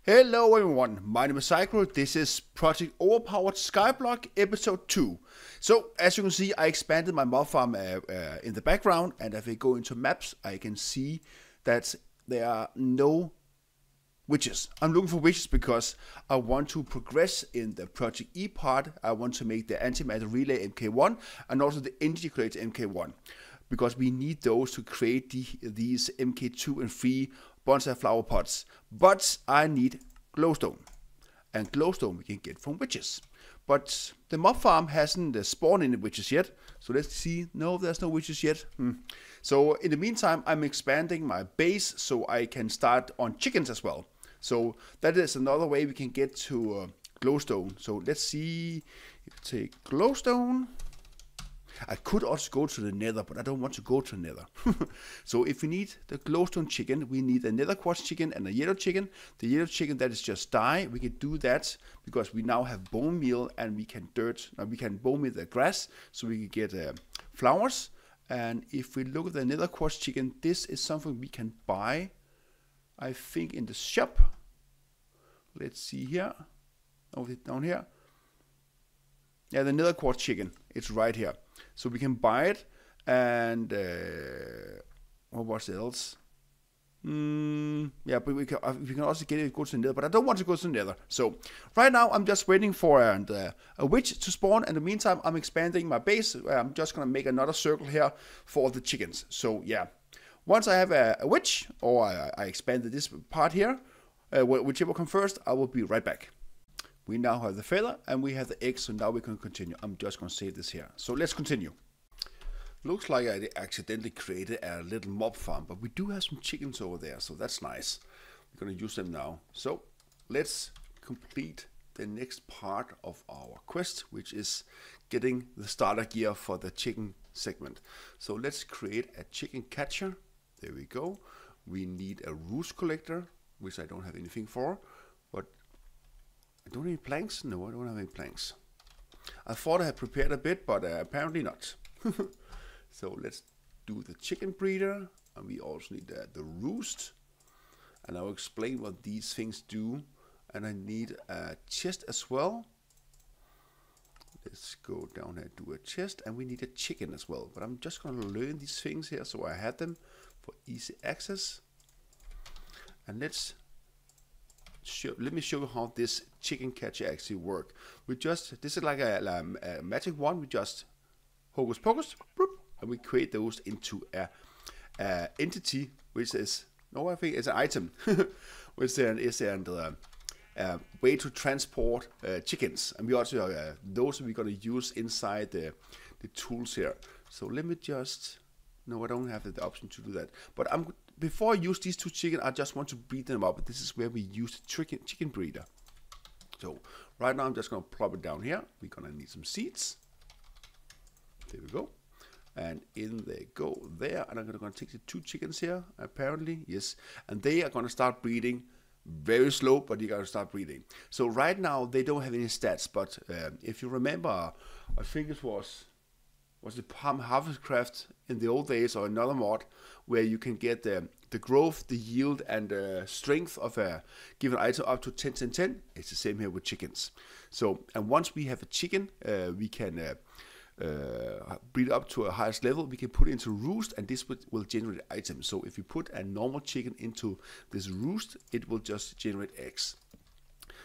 Hello everyone, my name is Psycrow. This is Project Overpowered Skyblock episode 2. So as you can see, I expanded my mob farm in the background, and if we go into maps, I can see that there are no witches. I'm looking for witches because I want to progress in the Project E part. I want to make the antimatter relay MK1 and also the energy creator MK1, because we need those to create these MK2 and 3 bonsai flower pots. But I need glowstone, and glowstone we can get from witches. But the mob farm hasn't spawned any witches yet, so let's see. No, there's no witches yet. So in the meantime, I'm expanding my base so I can start on chickens as well. So that is another way we can get to glowstone. So let's see. Take glowstone. I could also go to the nether, but I don't want to go to the nether. So if we need the glowstone chicken, we need a nether quartz chicken and a yellow chicken. The yellow chicken that is just dye, we can do that because we now have bone meal, and we can bone meal the grass, so we can get flowers. And if we look at the nether quartz chicken, this is something we can buy, I think, in the shop. Let's see here. Oh, down here. Yeah, the nether quartz chicken. It's right here. So we can buy it, and what's else? Yeah, but we can also get it, go to the nether, but I don't want to go to the nether. So right now I'm just waiting for a witch to spawn. In the meantime, I'm expanding my base. I'm just gonna make another circle here for the chickens. So yeah, once I have a witch, or I expanded this part here, whichever comes first, I will be right back. We now have the feather and we have the eggs, so now we can continue. I'm just going to save this here. So let's continue. Looks like I accidentally created a little mob farm, but we do have some chickens over there, so that's nice. We're going to use them now. So let's complete the next part of our quest, which is getting the starter gear for the chicken segment. So let's create a chicken catcher. There we go. We need a roost collector, which I don't have anything for, but I don't have any planks? No, I don't have any planks. I thought I had prepared a bit, but apparently not. So let's do the chicken breeder, and we also need the roost. And I'll explain what these things do. And I need a chest as well. Let's go down here, do a chest, and we need a chicken as well. But I'm just going to learn these things here, so I have them for easy access. And let me show you how this chicken catcher actually works. This is like a magic wand. We just hocus pocus, boop, and we create those into a entity, which is, no, I think it's an item, which is a way to transport chickens. And we also those we're gonna use inside the tools here. So let me just, no, I don't have the option to do that. But before I use these two chickens, I just want to breed them up. This is where we use the chicken breeder. So right now I'm just going to plop it down here. We're going to need some seeds. There we go. And in they go there. And I'm going to take the two chickens here, apparently. Yes. And they are going to start breeding very slow, but you got to start breeding. So right now they don't have any stats. But if you remember, I think it was the Palm Harvest Craft in the old days, or another mod where you can get the growth, the yield, and the strength of a given item up to 10, 10, 10. It's the same here with chickens. So, and once we have a chicken, we can breed up to a highest level. We can put it into roost, and this will generate items. So if you put a normal chicken into this roost, it will just generate eggs.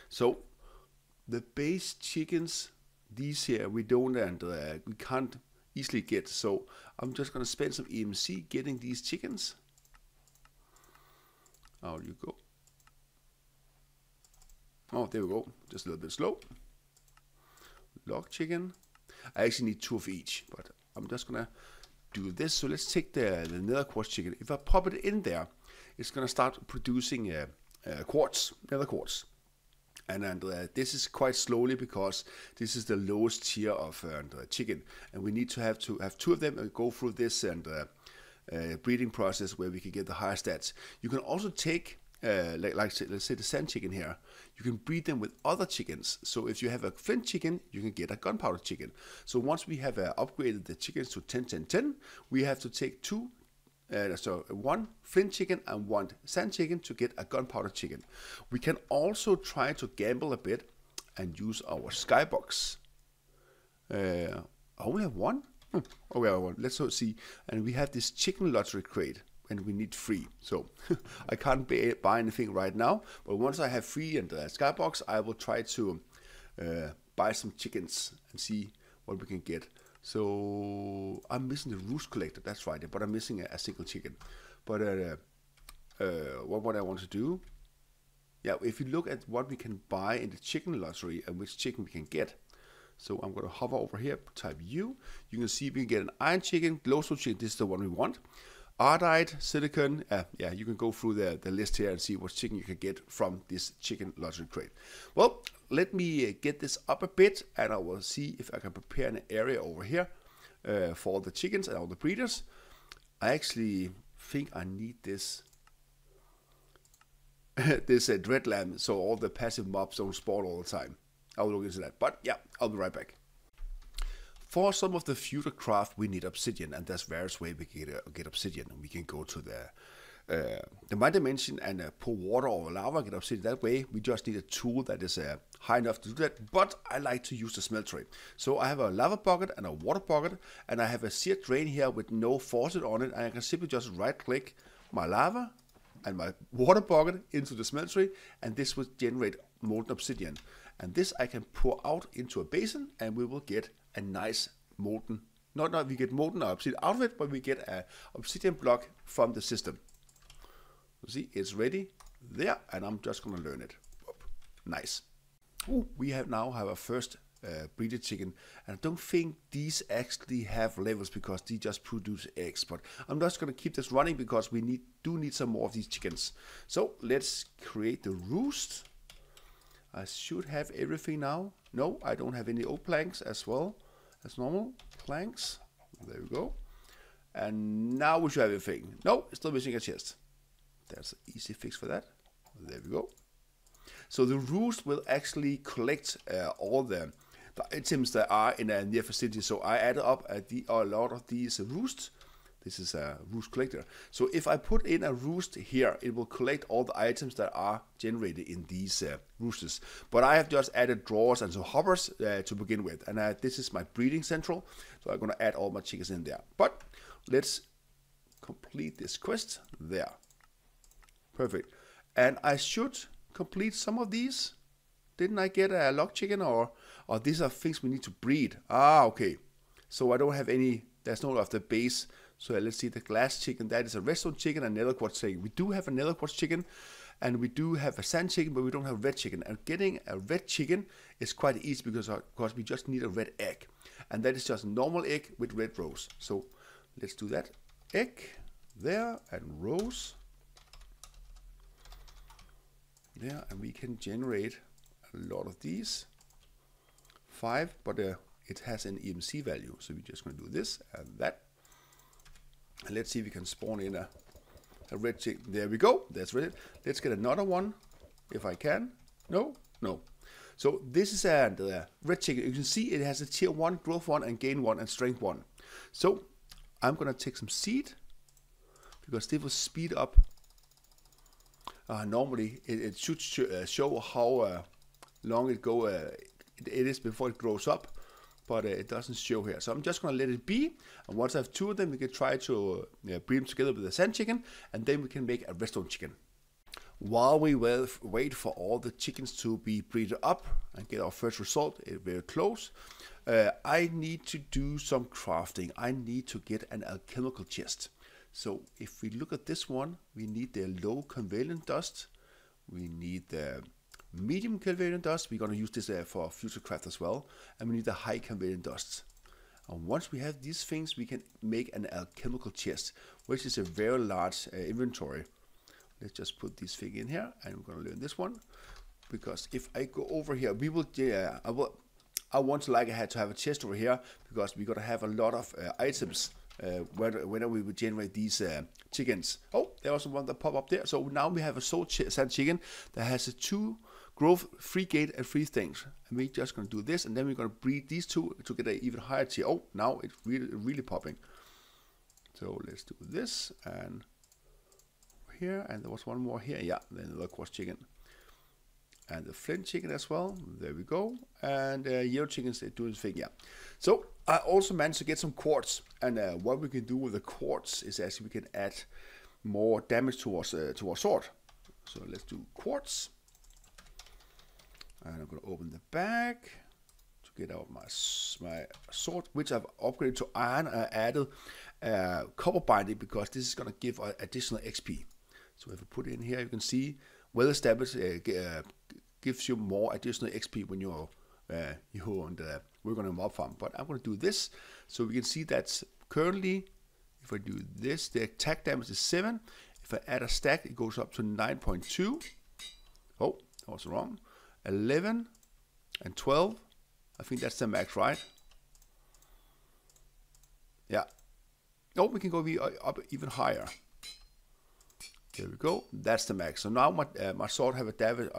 So the base chickens, these here, we don't, and we can't easily get. So I'm just going to spend some EMC getting these chickens. Out you go. Oh, there we go. Just a little bit slow. Log chicken. I actually need 2 of each, but I'm just going to do this. So let's take the nether quartz chicken. If I pop it in there, it's going to start producing quartz, nether quartz. And this is quite slowly, because this is the lowest tier of chicken, and we need to have 2 of them and go through this and breeding process where we can get the higher stats. You can also take let's say the sand chicken here. You can breed them with other chickens. So if you have a flint chicken, you can get a gunpowder chicken. So once we have upgraded the chickens to 10, 10, 10, we have to take 2 so one flint chicken and one sand chicken to get a gunpowder chicken. We can also try to gamble a bit and use our skybox. I only have one. Oh, we have one. Let's see. And we have this chicken lottery crate, and we need 3. So I can't buy anything right now. But once I have 3 in the skybox, I will try to buy some chickens and see what we can get. So I'm missing the roost collector. That's right. But I'm missing a single chicken. But what I want to do? Yeah, if you look at what we can buy in the chicken lottery and which chicken we can get. So I'm going to hover over here, type U. You can see we can get an iron chicken, glowstone chicken. This is the one we want. Ardite, silicon. Yeah, you can go through the list here and see what chicken you can get from this chicken lottery crate. Well, let me get this up a bit, and I will see if I can prepare an area over here for all the chickens and all the breeders. I actually think I need this this dread lamp, so all the passive mobs don't spawn all the time. I will look into that, but yeah, I'll be right back. For some of the future craft, we need obsidian, and there's various ways we can get obsidian. We can go to the mind dimension and pour water or lava and get obsidian that way. We just need a tool that is high enough to do that, but I like to use the smeltery. So I have a lava bucket and a water bucket, and I have a seared drain here with no faucet on it, and I can simply just right click my lava and my water bucket into the smeltery, and this will generate molten obsidian. And this I can pour out into a basin, and we will get a nice molten, not we get molten obsidian out of it, but we get an obsidian block from the system. You see, it's ready there, and I'm just going to learn it. Nice. Ooh, we now have our first breeder chicken, and I don't think these actually have levels because they just produce eggs, but I'm just going to keep this running because we do need some more of these chickens. So let's create the roost. I should have everything now. No, I don't have any oak planks as well as normal planks. There we go. And now we should have everything. No, still missing a chest. There's an easy fix for that. There we go. So the roost will actually collect all the items that are in a near vicinity. So I added up a lot of these roosts. This is a roost collector. So if I put in a roost here, it will collect all the items that are generated in these roosters. But I have just added drawers and some hoppers to begin with. And this is my breeding central. So I'm going to add all my chickens in there. But let's complete this quest there. Perfect. And I should complete some of these. Didn't I get a log chicken or these are things we need to breed? Ah, okay. So I don't have any, there's no of the base. So let's see the glass chicken. That is a redstone chicken and nether quartz chicken. We do have a nether quartz chicken and we do have a sand chicken, but we don't have a red chicken. And getting a red chicken is quite easy because we just need a red egg. And that is just a normal egg with red rows. So let's do that. Egg there and rows there. And we can generate a lot of these. 5, but it has an EMC value. So we're just going to do this and that. And let's see if we can spawn in a red chicken. There we go. That's ready. Let's get another one if I can. No. So this is a red chicken. You can see it has a tier 1, growth 1, and gain 1, and strength 1. So I'm going to take some seed because they will speed up. Normally it should show how long it is before it grows up. But it doesn't show here. So I'm just going to let it be. And once I have 2 of them, we can try to breed them together with the sand chicken. And then we can make a redstone chicken. While we wait for all the chickens to be breeded up and get our first result, it's very close. I need to do some crafting. I need to get an alchemical chest. So if we look at this one, we need the low covalent dust. We need the medium covalent dust. We're going to use this for future craft as well, and we need the high covalent dust. And once we have these things, we can make an alchemical chest, which is a very large inventory. Let's just put this thing in here, and we're going to learn this one, because if I go over here, we will. I want to I had to have a chest over here because we're going to have a lot of items whenever we would generate these chickens. Oh, there was one that popped up there. So now we have a soul sand chicken that has a 2 growth, 3 gate, and 3 things. And we're just going to do this, and then we're going to breed these 2 to get an even higher tier. Oh, now it's really popping. So let's do this, and here, and there was one more here. Yeah, then the quartz chicken. And the flint chicken as well. There we go. And yellow chickens, they do the thing, yeah. So I also managed to get some quartz. And what we can do with the quartz is actually we can add more damage to our sword. So let's do quartz. And I'm going to open the bag to get out my sword, which I've upgraded to iron. I added copper binding because this is going to give additional XP. So if I put it in here, you can see well established gives you more additional XP when you're work on a mob farm. But I'm going to do this so we can see that currently, if I do this, the attack damage is 7. If I add a stack, it goes up to 9.2. Oh, that was wrong. 11 and 12. I think that's the max, right? Yeah. Oh, we can go up even higher. There we go. That's the max. So now my sword have a damage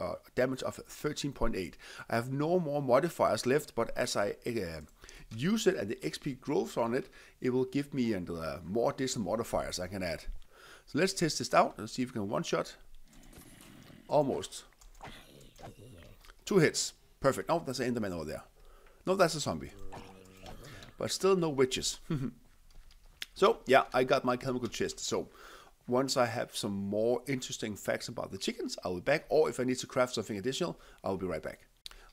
of 13.8. I have no more modifiers left, but as I use it and the XP grows on it, it will give me more additional modifiers I can add. So let's test this out. Let's see if we can one-shot. Almost. 2 hits. Perfect. Oh, that's an Enderman over there. No, that's a zombie. But still no witches. So, yeah, I got my chemical chest. So, once I have some more interesting facts about the chickens, I'll be back. Or if I need to craft something additional, I'll be right back.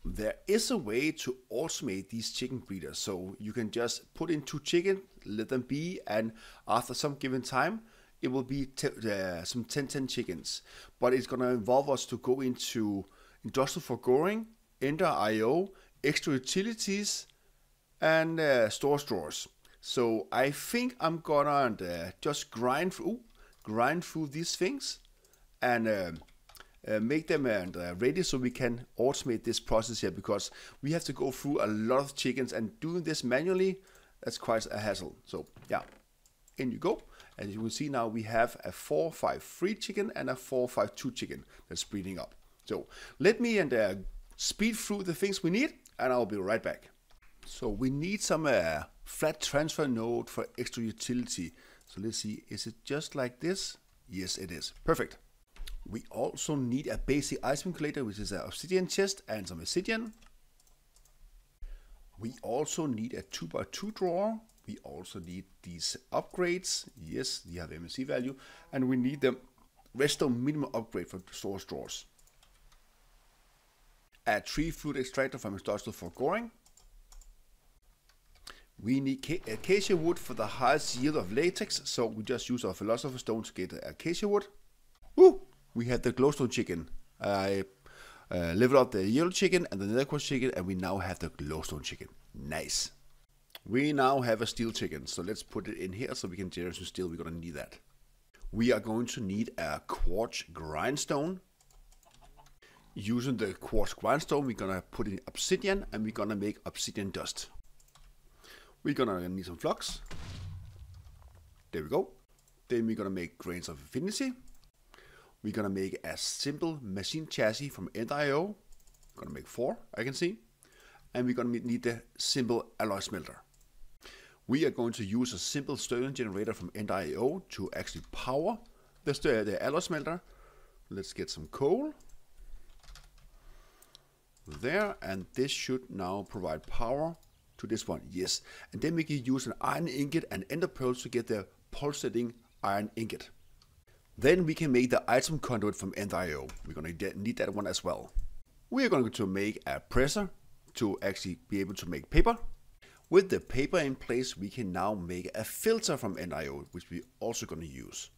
There is a way to automate these chicken breeders. So you can just put in 2 chickens, let them be, and after some given time, it will be some 10 chickens. But it's going to involve us to go into Industrial Forgoing, Ender IO, extra utilities, and storage drawers. So I think I'm gonna just grind through these things and make them ready so we can automate this process here, because we have to go through a lot of chickens, and doing this manually, that's quite a hassle. So yeah, in you go. As you will see now, we have a 453 chicken and a 452 chicken that's breeding up. So let me speed through the things we need, and I'll be right back. So we need some flat transfer node for extra utility. So let's see, is it just like this? Yes, it is. Perfect. We also need a basic item calculator, which is an obsidian chest and some obsidian. We also need a 2x2 drawer. We also need these upgrades. Yes, they have MSC value. And we need the redstone minimum upgrade for storage drawers. A tree fruit extractor from Industrial Forgoing. We need acacia wood for the highest yield of latex, so we just use our philosopher's stone to get acacia wood. Woo! We have the glowstone chicken. I leveled up the yellow chicken and the nether quartz chicken, and we now have the glowstone chicken. Nice. We now have a steel chicken, so let's put it in here so we can generate some steel. We're going to need that. We are going to need a quartz grindstone. Using the quartz grindstone, we're going to put in obsidian, and we're going to make obsidian dust. We're gonna need some flux. There we go. Then we're gonna make grains of infinity. We're gonna make a simple machine chassis from End.io. Gonna make 4, I can see. And we're gonna need the simple alloy smelter. We are going to use a simple stirring generator from End.io to actually power the alloy smelter. Let's get some coal. There, and this should now provide power to this one, yes. And then we can use an iron ingot and ender pearls to get the pulsating iron ingot. Then we can make the item conduit from End.io. We're going to need that one as well. We are going to make a presser to actually be able to make paper. With the paper in place, we can now make a filter from End.io, which we're also going to use.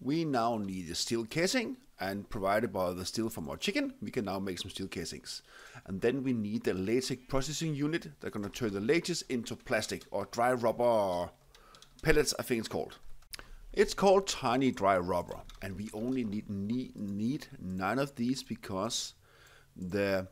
We now need a steel casing, and provided by the steel from our chicken, we can now make some steel casings. And then we need the latex processing unit that's going to turn the latex into plastic or dry rubber pellets, I think it's called. It's called tiny dry rubber, and we only need 9 of these, because the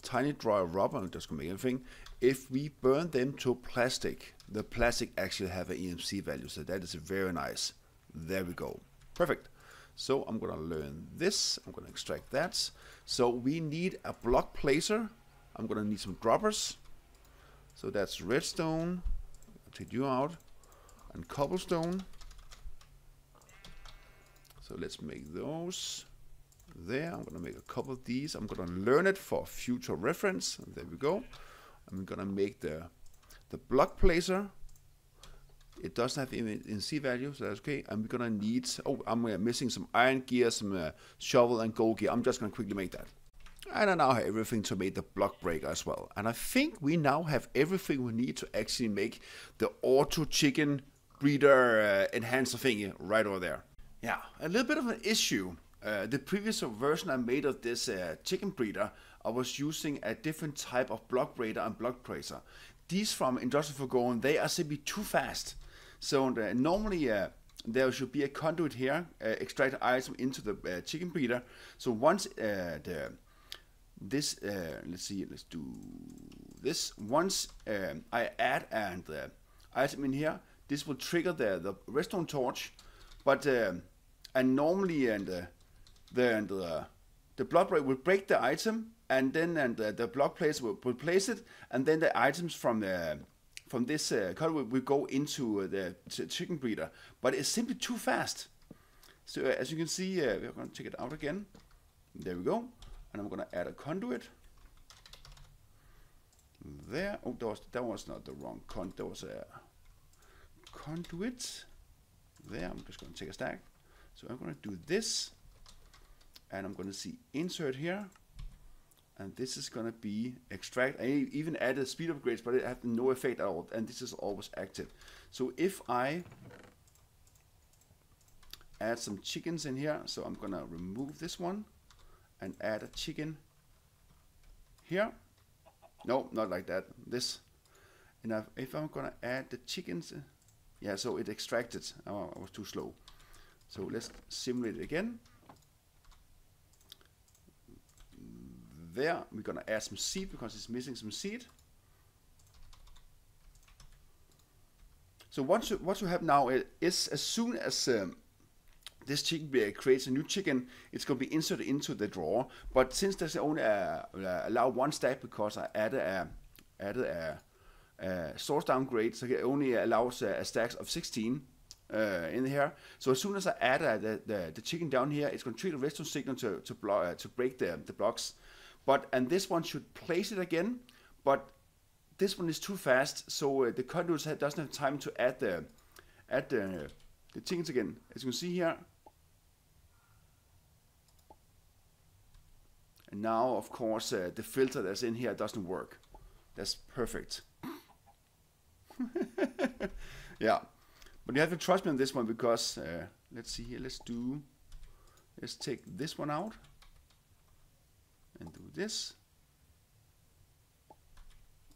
tiny dry rubber, I'm just going to make anything, if we burn them to plastic, the plastic actually have an EMC value, so that is very nice. There we go. Perfect. So I'm going to learn this. I'm going to extract that. So we need a block placer. I'm going to need some droppers. So that's redstone. I'll take you out. and cobblestone. So let's make those there. I'm gonna make a couple of these. I'm gonna learn it for future reference. And there we go. I'm gonna make the block placer. It doesn't have in C value, so that's okay. And we're gonna need, I'm missing some iron gear, some shovel and gold gear. I'm just gonna quickly make that. And I now have everything to make the block breaker as well. And I think we now have everything we need to actually make the auto chicken breeder enhancer thingy right over there. Yeah, a little bit of an issue. The previous version I made of this chicken breeder, I was using a different type of block breeder and block placer. These from Industrial Forgotten, they are simply too fast. So normally there should be a conduit here, extract item into the chicken breeder. So once let's do this. Once I add the item in here, this will trigger the redstone torch. But and normally the block breaker will break the item, and then the block placer will place it, and then the items from this conduit will go into the chicken breeder. But it's simply too fast. So as you can see, we're going to take it out again. There we go. And I'm going to add a conduit. There. Oh, that was not the wrong conduit. There was a conduit. There. I'm just going to take a stack. So I'm going to do this. And I'm going to see insert here. And this is going to be extract. I even added speed upgrades, but it had no effect at all. And this is always active. So if I add some chickens in here, so I'm going to remove this one and add a chicken here. No, not like that. This. And if I'm going to add the chickens, yeah, so it extracted. Oh, I was too slow. So let's simulate it again. There, we're going to add some seed because it's missing some seed. So what you have now is as soon as this chicken breeder creates a new chicken, it's going to be inserted into the drawer. But since there's only allow one stack because I added a source downgrade, so it only allows a stack of 16 in here. So as soon as I add the chicken down here, it's going to trigger the redstone signal to break the blocks. And this one should place it again, but this one is too fast, so the conduit doesn't have time to add the chickens again. As you can see here. And now, of course, the filter that's in here doesn't work. That's perfect. Yeah, but you have to trust me on this one because let's see here. Let's take this one out. And do this.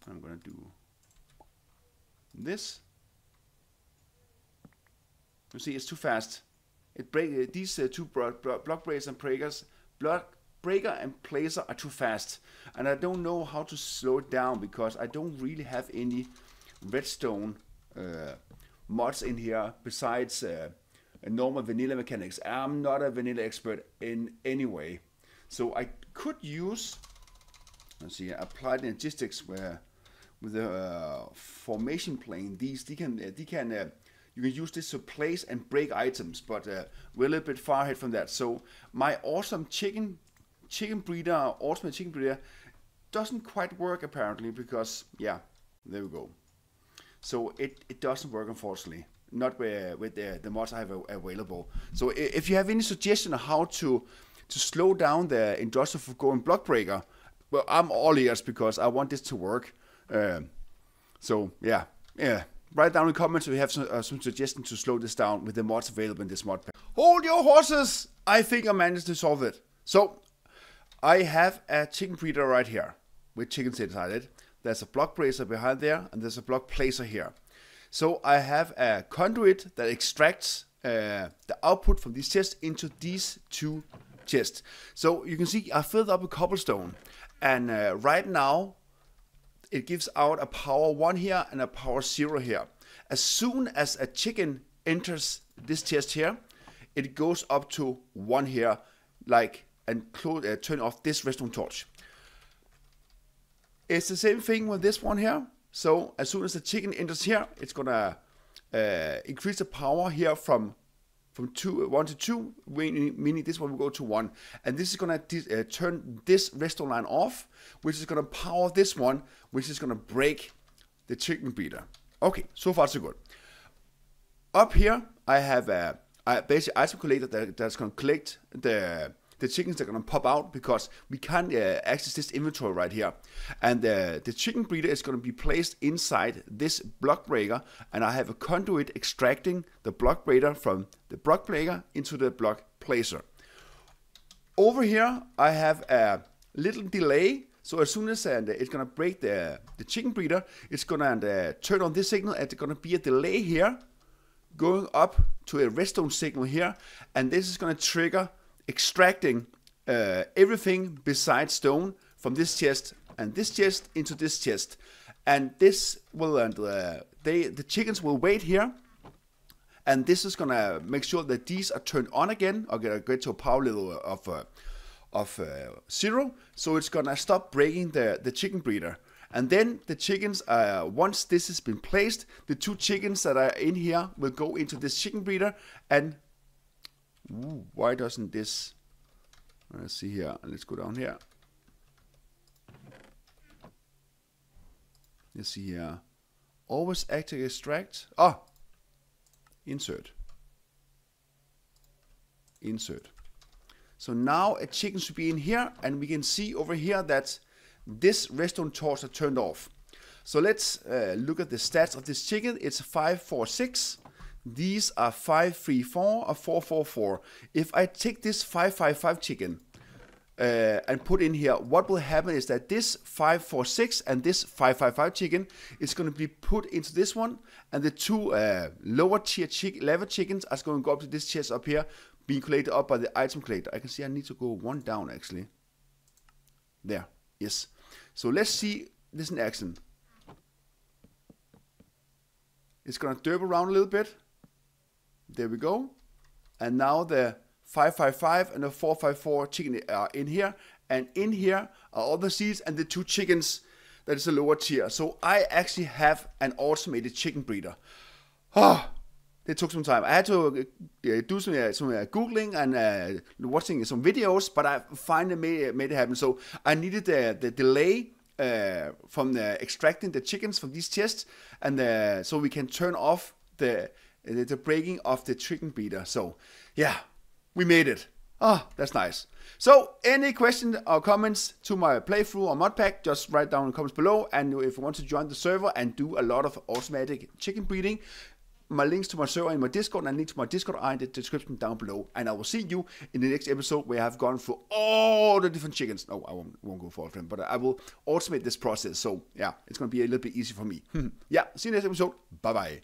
I'm going to do this. You see, it's too fast. It break these two block breakers and breakers. Block breaker and placer are too fast, and I don't know how to slow it down because I don't really have any redstone mods in here besides a normal vanilla mechanics. I'm not a vanilla expert in any way. So I could use, let's see, applied logistics where with the formation plane, you can use this to place and break items, but we're a little bit far ahead from that. So my awesome chicken breeder, ultimate chicken breeder, doesn't quite work apparently because yeah, there we go. So it doesn't work unfortunately, not with the mods I have available. So if you have any suggestion on how to slow down the Industrial Forgotten block breaker, well, I'm all ears because I want this to work. So yeah, write down in the comments if you have some suggestions to slow this down with the mods available in this mod pack. Hold your horses! I think I managed to solve it. So I have a chicken breeder right here with chickens inside it. There's a block bracer behind there, and there's a block placer here. So I have a conduit that extracts the output from these chests into these two chests. So you can see I filled up with cobblestone, and right now it gives out a power 1 here and a power 0 here. As soon as a chicken enters this chest here, it goes up to 1 here, and turn off this redstone torch. It's the same thing with this one here. So as soon as the chicken enters here, it's gonna increase the power here from 1 to 2, meaning this one will go to 1. And this is going to turn this redstone line off, which is going to power this one, which is going to break the chicken breeder. Okay, so far so good. Up here, I have a basic item collector that's going to collect the chickens that are going to pop out, because we can't access this inventory right here. And the chicken breeder is going to be placed inside this block breaker, and I have a conduit extracting the block breeder from the block breaker into the block placer. Over here, I have a little delay. So as soon as it's going to break the chicken breeder, it's going to turn on this signal, and there's going to be a delay here going up to a redstone signal here, and this is going to trigger extracting everything besides stone from this chest and this chest into this chest. And this will, the chickens will wait here, and this is going to make sure that these are turned on again, or get to a power level of 0, so it's going to stop breaking the chicken breeder. And then the chickens, once this has been placed, the 2 chickens that are in here will go into this chicken breeder. And why doesn't this, let's see here, let's go down here. Let's see here, always active extract, insert. So now a chicken should be in here, and we can see over here that this redstone torch are turned off. So let's look at the stats of this chicken. It's 546. These are 534 or 444. If I take this 555 chicken and put in here, what will happen is that this 546 and this 555 chicken is going to be put into this one, and the 2 lower tier level chickens are going to go up to this chest up here, being collected up by the item collector. I can see I need to go 1 down actually. There, yes. So let's see this in action. It's going to derp around a little bit. There we go. And now the 555 and the 454 chicken are in here. And in here are all the seeds and the 2 chickens that is a lower tier. So I actually have an automated chicken breeder. It took some time. I had to do some Googling and watching some videos, but I finally made it happen. So I needed the delay from extracting the chickens from these chests, and so we can turn off the breaking of the chicken breeder. So yeah, we made it. That's nice. So any questions or comments to my playthrough or mod pack, just write down in the comments below. And if you want to join the server and do a lot of automatic chicken breeding, my links to my server in my Discord and link to my Discord are in the description down below. And I will see you in the next episode where I have gone through all the different chickens. No, I won't go for all of them, but I will automate this process. So yeah, it's going to be a little bit easy for me. Yeah, see you next episode. Bye bye.